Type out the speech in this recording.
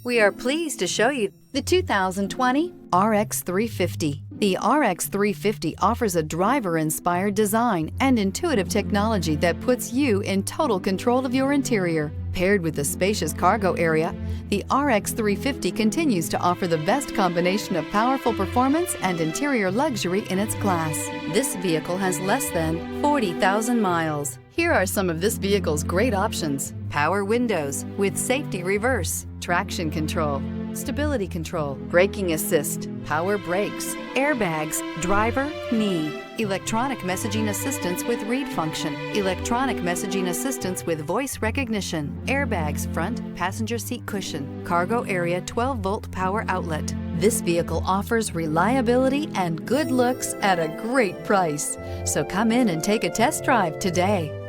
We are pleased to show you the 2020 RX 350. The RX 350 offers a driver-inspired design and intuitive technology that puts you in total control of your interior. Paired with a spacious cargo area, the RX 350 continues to offer the best combination of powerful performance and interior luxury in its class. This vehicle has less than 40,000 miles. Here are some of this vehicle's great options: power windows with safety reverse, traction control, stability control, braking assist, power brakes, airbags, driver, knee, electronic messaging assistance with read function, electronic messaging assistance with voice recognition, airbags front, passenger seat cushion, cargo area 12-volt power outlet. This vehicle offers reliability and good looks at a great price. So come in and take a test drive today.